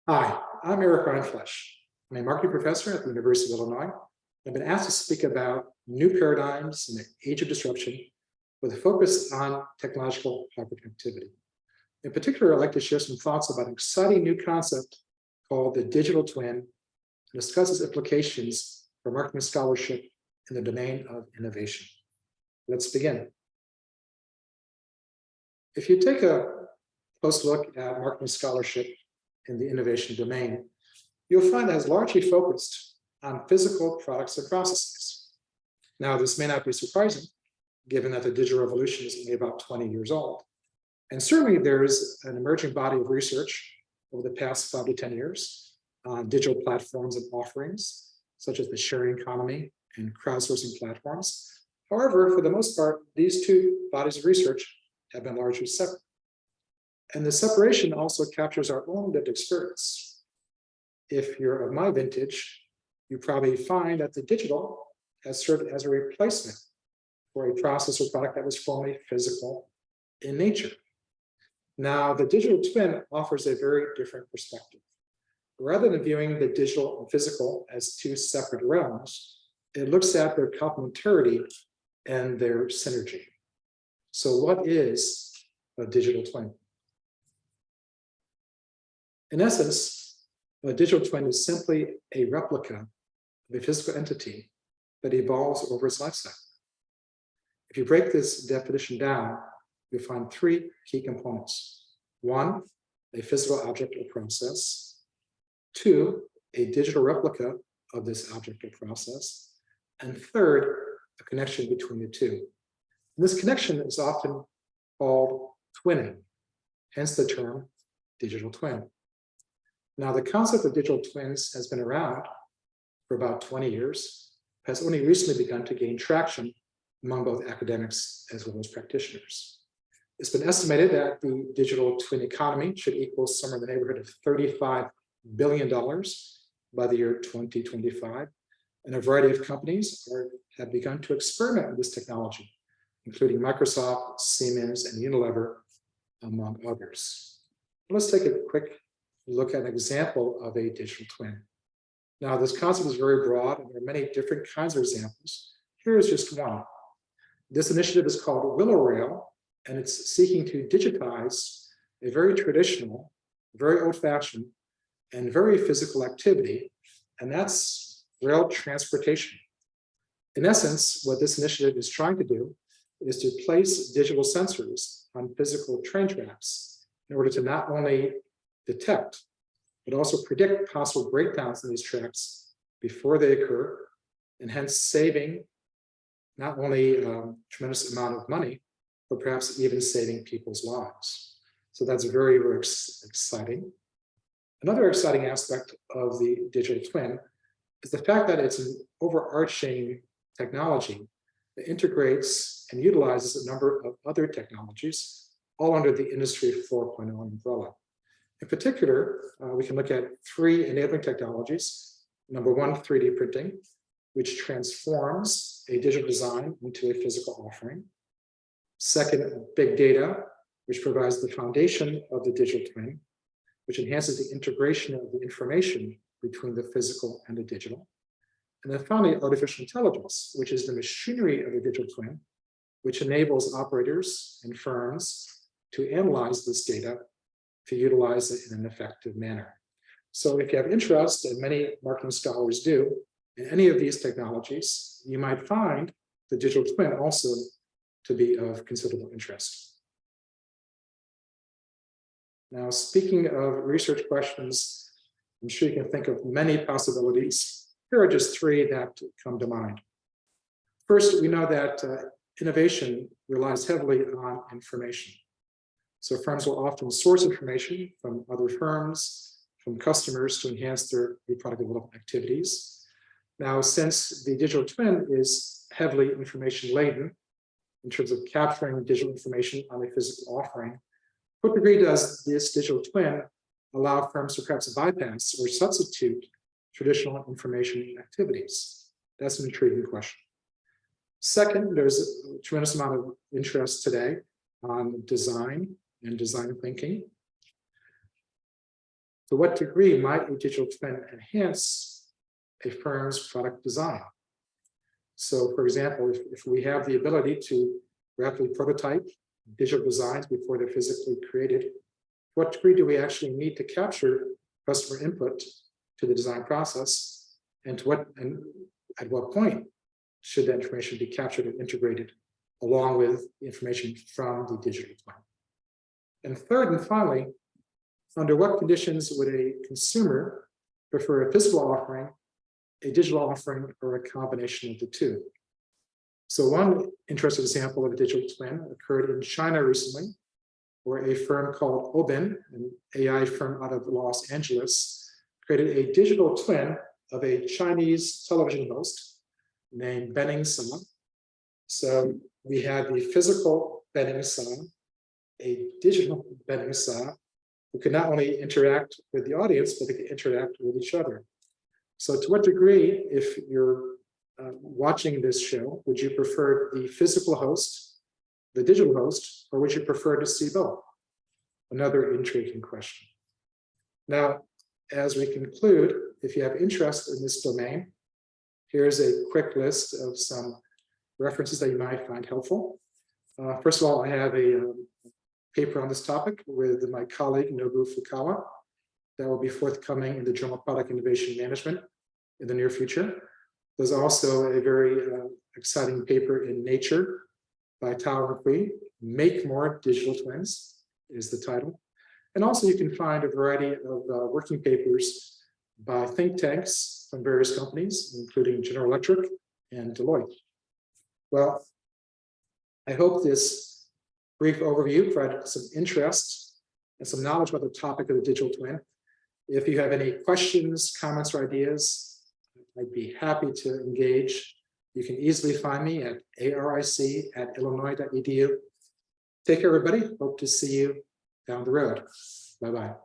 Hi, I'm Aric Rindfleisch. I'm a marketing professor at the University of Illinois. I've been asked to speak about new paradigms in the age of disruption with a focus on technological hyperconnectivity. In particular, I'd like to share some thoughts about an exciting new concept called the digital twin and discuss its implications for marketing scholarship in the domain of innovation. Let's begin. If you take a close look at marketing scholarship in the innovation domain, you'll find that it's largely focused on physical products and processes. Now, this may not be surprising, given that the digital revolution is only about 20 years old. And certainly there is an emerging body of research over the past 5 to 10 years on digital platforms and offerings, such as the sharing economy and crowdsourcing platforms. However, for the most part, these two bodies of research have been largely separate. And the separation also captures our own lived experience. If you're of my vintage, you probably find that the digital has served as a replacement for a process or product that was formerly physical in nature. Now, the digital twin offers a very different perspective. Rather than viewing the digital and physical as two separate realms, it looks at their complementarity and their synergy. So what is a digital twin? In essence, a digital twin is simply a replica of a physical entity that evolves over its lifecycle. If you break this definition down, you'll find three key components. One, a physical object or process. Two, a digital replica of this object or process. And third, a connection between the two. And this connection is often called twinning, hence the term digital twin. Now, the concept of digital twins has been around for about 20 years, has only recently begun to gain traction among both academics as well as practitioners. It's been estimated that the digital twin economy should equal somewhere in the neighborhood of $35 billion by the year 2025. And a variety of companies have begun to experiment with this technology, including Microsoft, Siemens, and Unilever, among others. Let's take a quick look at an example of a digital twin. Now, this concept is very broad, and there are many different kinds of examples. Here is just one. This initiative is called Willow Rail, and it's seeking to digitize a very traditional, very old-fashioned, and very physical activity, and that's rail transportation. In essence, what this initiative is trying to do is to place digital sensors on physical train tracks in order to not only detect, but also predict possible breakdowns in these tracks before they occur, and hence saving not only a tremendous amount of money, but perhaps even saving people's lives. So that's very, very exciting. Another exciting aspect of the digital twin is the fact that it's an overarching technology that integrates and utilizes a number of other technologies, all under the Industry 4.0 umbrella. In particular, we can look at three enabling technologies. Number one, 3D printing, which transforms a digital design into a physical offering. Second, big data, which provides the foundation of the digital twin, which enhances the integration of the information between the physical and the digital. And then finally, artificial intelligence, which is the machinery of the digital twin, which enables operators and firms to analyze this data to utilize it in an effective manner. So if you have interest, and many marketing scholars do, in any of these technologies, you might find the digital twin also to be of considerable interest. Now, speaking of research questions, I'm sure you can think of many possibilities. Here are just three that come to mind. First, we know that innovation relies heavily on information. So firms will often source information from other firms, from customers to enhance their new product development activities. Now, since the digital twin is heavily information laden in terms of capturing digital information on a physical offering, what degree does this digital twin allow firms to perhaps bypass or substitute traditional information activities? That's an intriguing question. Second, there's a tremendous amount of interest today on design and design thinking. to what degree might a digital twin enhance a firm's product design? So, for example, if we have the ability to rapidly prototype digital designs before they're physically created, what degree do we actually need to capture customer input to the design process, and at what point should that information be captured and integrated along with information from the digital twin? And third and finally, under what conditions would a consumer prefer a physical offering, a digital offering, or a combination of the two? So one interesting example of a digital twin occurred in China recently, where a firm called Oben, an AI firm out of Los Angeles, created a digital twin of a Chinese television host named Benning Sa. So we had the physical Benning Sa, a digital Benning Sa, who could not only interact with the audience, but they could interact with each other. So to what degree, if you're watching this show, would you prefer the physical host, the digital host, or would you prefer to see both? Another intriguing question. Now, as we conclude, if you have interest in this domain, here's a quick list of some references that you might find helpful. First of all, I have a paper on this topic with my colleague Nobu Fukawa that will be forthcoming in the Journal of Product Innovation Management in the near future. There's also a very exciting paper in Nature by Tao Rui, Make More Digital Twins is the title. And also you can find a variety of working papers by think tanks from various companies, including General Electric and Deloitte. Well, I hope this brief overview provided some interest and some knowledge about the topic of the digital twin. If you have any questions, comments, or ideas, I'd be happy to engage. You can easily find me at aric@illinois.edu. Take care, everybody. Hope to see you down the road. Bye-bye.